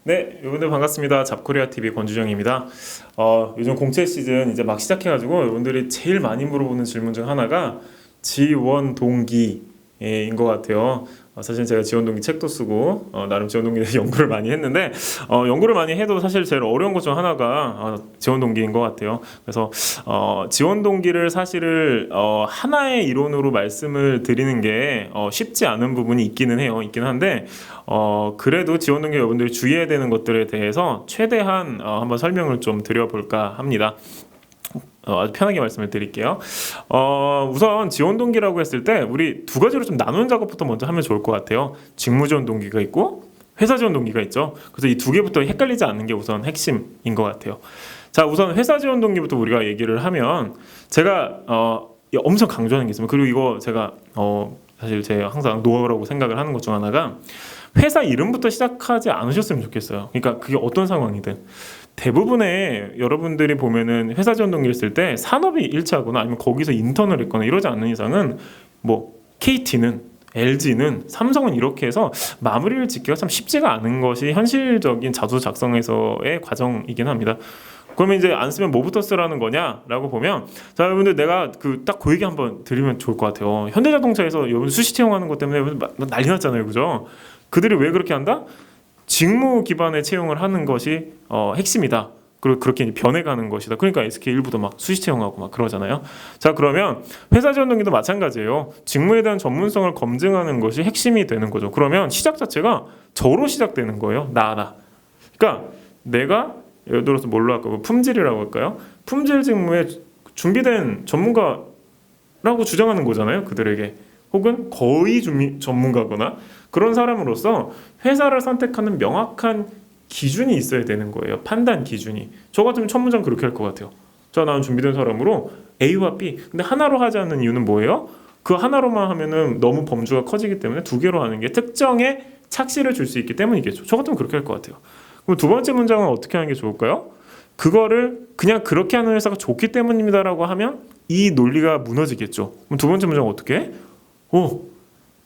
네, 여러분들 반갑습니다. 잡코리아 TV 권주정입니다. 요즘 공채 시즌 이제 막 시작해가지고 여러분들이 제일 많이 물어보는 질문 중 하나가 지원 동기인 것 같아요. 사실 제가 지원 동기 책도 쓰고 나름 지원 동기에 대해서 연구를 많이 했는데 연구를 많이 해도 사실 제일 어려운 것 중 하나가 지원 동기인 것 같아요. 그래서 지원 동기를 사실을 하나의 이론으로 말씀을 드리는 게 쉽지 않은 부분이 있기는 해요. 있긴 한데 그래도 지원 동기 여러분들이 주의해야 되는 것들에 대해서 최대한 한번 설명을 좀 드려볼까 합니다. 아주 편하게 말씀을 드릴게요. 우선 지원 동기라고 했을 때 우리 두 가지로 좀 나누는 작업부터 먼저 하면 좋을 것 같아요. 직무 지원 동기가 있고 회사 지원 동기가 있죠. 그래서 이 두 개부터 헷갈리지 않는 게 우선 핵심인 것 같아요. 자, 우선 회사 지원 동기부터 우리가 얘기를 하면 제가 엄청 강조하는 게 있습니다. 그리고 이거 제가 사실 제가 항상 노하우라고 생각을 하는 것 중 하나가 회사 이름부터 시작하지 않으셨으면 좋겠어요. 그러니까 그게 어떤 상황이든 대부분의 여러분들이 보면은 회사 지원 동기를 쓸 때 산업이 일치하거나 아니면 거기서 인턴을 했거나 이러지 않는 이상은 뭐 KT는 LG는 삼성은 이렇게 해서 마무리를 짓기가 참 쉽지가 않은 것이 현실적인 자소 작성에서의 과정이긴 합니다. 그러면 이제 안 쓰면 뭐부터 쓰라는 거냐라고 보면 자 여러분들 내가 그 얘기 한번 드리면 좋을 것 같아요. 현대자동차에서 여러분 수시 채용하는 것 때문에 난리 났잖아요, 그죠? 그들이 왜 그렇게 한다? 직무 기반의 채용을 하는 것이 핵심이다. 그리고 그렇게 변해가는 것이다. 그러니까 SK 일부도 막 수시 채용하고 막 그러잖아요. 자, 그러면 회사 지원 동기도 마찬가지예요. 직무에 대한 전문성을 검증하는 것이 핵심이 되는 거죠. 그러면 시작 자체가 저로 시작되는 거예요. 나. 그러니까 내가 예를 들어서 뭘로 할까요? 품질이라고 할까요? 품질 직무에 준비된 전문가라고 주장하는 거잖아요. 그들에게. 혹은 거의 전문가거나 그런 사람으로서 회사를 선택하는 명확한 기준이 있어야 되는 거예요. 판단 기준이. 저 같으면 첫 문장 그렇게 할 것 같아요. 나는 준비된 사람으로 A와 B. 근데 하나로 하지 않는 이유는 뭐예요? 그 하나로만 하면은 너무 범주가 커지기 때문에 두 개로 하는 게 특정의 착시를 줄 수 있기 때문이겠죠. 저 같으면 그렇게 할 것 같아요. 그럼 두 번째 문장은 어떻게 하는 게 좋을까요? 그거를 그냥 그렇게 하는 회사가 좋기 때문입니다라고 하면 이 논리가 무너지겠죠. 그럼 두 번째 문장은 어떻게 해?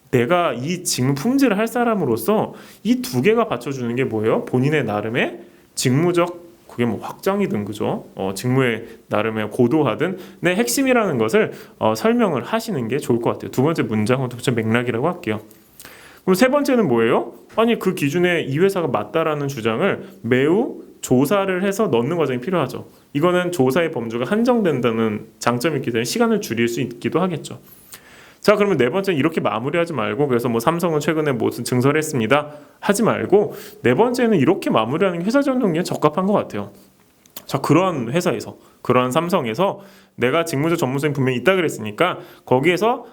내가 이 직무 품질을 할 사람으로서 이 두 개가 받쳐주는 게 뭐예요? 본인의 나름의 직무적 그게 뭐 확장이든 그죠? 직무의 나름의 고도화든 내 핵심이라는 것을 설명을 하시는 게 좋을 것 같아요. 두 번째 문장은 두 번째 맥락이라고 할게요. 그럼 세 번째는 뭐예요? 아니 그 기준에 이 회사가 맞다라는 주장을 매우 조사를 해서 넣는 과정이 필요하죠. 이거는 조사의 범주가 한정된다는 장점이 있기 때문에 시간을 줄일 수 있기도 하겠죠. 자, 그러면 네 번째는 이렇게 마무리하지 말고 그래서 뭐 삼성은 최근에 무슨 증설했습니다 하지 말고 네 번째는 이렇게 마무리하는 게 회사 지원 동기에 적합한 것 같아요. 자, 그러한 회사에서 그러한 삼성에서 내가 직무적 전문성이 분명히 있다 그랬으니까 거기에서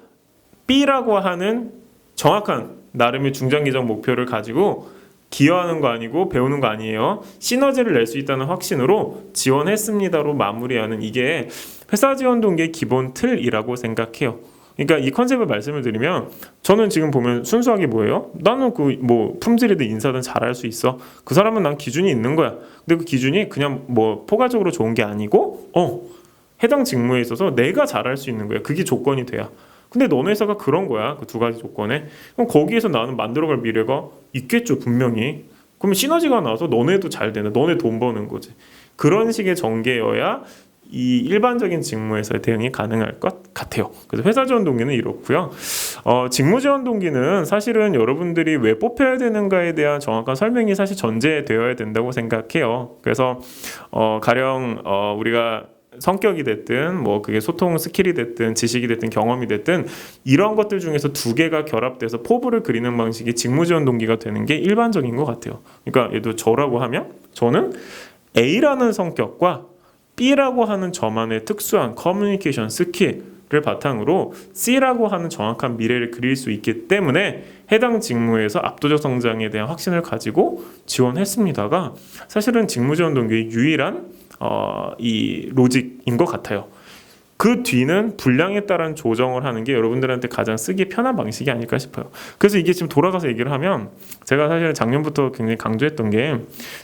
B라고 하는 정확한 나름의 중장기적 목표를 가지고 기여하는 거 아니고 배우는 거 아니에요. 시너지를 낼 수 있다는 확신으로 지원했습니다로 마무리하는 이게 회사 지원 동기의 기본 틀이라고 생각해요. 그러니까 이 컨셉을 말씀을 드리면 저는 지금 보면 순수하게 뭐예요? 나는 그 뭐 품질이든 인사든 잘할 수 있어. 그 사람은 난 기준이 있는 거야. 근데 그 기준이 그냥 뭐 포괄적으로 좋은 게 아니고 해당 직무에 있어서 내가 잘할 수 있는 거야. 그게 조건이 돼야. 근데 너네 회사가 그런 거야. 그 두 가지 조건에. 그럼 거기에서 나는 만들어갈 미래가 있겠죠, 분명히. 그러면 시너지가 나와서 너네도 잘 되는, 너네 돈 버는 거지. 그런 식의 전개여야 이 일반적인 직무에서의 대응이 가능할 것 같아요. 그래서 회사 지원 동기는 이렇고요. 직무 지원 동기는 사실은 여러분들이 왜 뽑혀야 되는가에 대한 정확한 설명이 사실 전제되어야 된다고 생각해요. 그래서 가령 우리가 성격이 됐든 뭐 그게 소통 스킬이 됐든 지식이 됐든 경험이 됐든 이런 것들 중에서 두 개가 결합돼서 포부를 그리는 방식이 직무 지원 동기가 되는 게 일반적인 것 같아요. 그러니까 예를 들어 저라고 하면 저는 A라는 성격과 B라고 하는 저만의 특수한 커뮤니케이션 스킬을 바탕으로 C라고 하는 정확한 미래를 그릴 수 있기 때문에 해당 직무에서 압도적 성장에 대한 확신을 가지고 지원했습니다가 사실은 직무 지원 동기의 유일한 이 로직인 것 같아요. 그 뒤는 분량에 따른 조정을 하는 게 여러분들한테 가장 쓰기 편한 방식이 아닐까 싶어요. 그래서 이게 지금 돌아가서 얘기를 하면 제가 사실 작년부터 굉장히 강조했던 게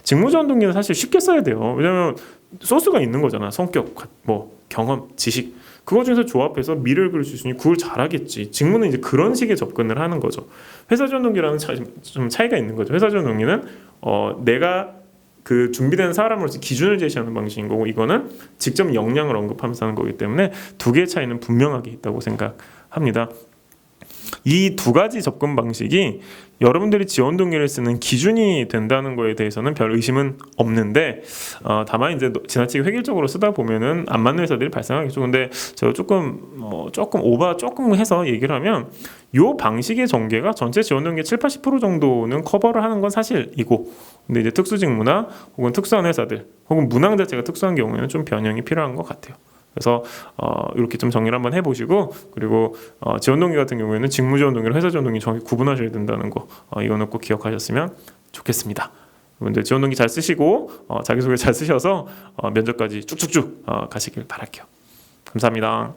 직무 지원 동기는 사실 쉽게 써야 돼요. 왜냐하면 소스가 있는 거잖아. 성격, 뭐 경험, 지식 그거 중에서 조합해서 미래를 그릴 수 있으니 그걸 잘하겠지. 직무는 이제 그런 식의 접근을 하는 거죠. 회사 지원 동기라는 좀 차이가 있는 거죠. 회사 지원 동기는 내가 그 준비된 사람으로서 기준을 제시하는 방식인 거고, 이거는 직접 역량을 언급하면서 하는 거기 때문에 두 개의 차이는 분명하게 있다고 생각합니다. 이 두 가지 접근 방식이 여러분들이 지원 동기를 쓰는 기준이 된다는 거에 대해서는 별 의심은 없는데, 다만 이제 지나치게 획일적으로 쓰다 보면은 안 맞는 회사들이 발생하겠죠. 근데 제가 조금 해서 얘기를 하면, 요 방식의 전개가 전체 지원 동기의 7-80% 정도는 커버를 하는 건 사실이고, 근데 이제 특수직무나 혹은 특수한 회사들 혹은 문항 자체가 특수한 경우에는 좀 변형이 필요한 것 같아요. 그래서 이렇게 좀 정리를 한번 해보시고, 그리고 지원 동기 같은 경우에는 직무 지원 동기랑 회사 지원 동기 정확히 구분하셔야 된다는 거, 이거는 꼭 기억하셨으면 좋겠습니다. 여러분들 지원 동기 잘 쓰시고 자기소개 잘 쓰셔서 면접까지 쭉쭉쭉 가시길 바랄게요. 감사합니다.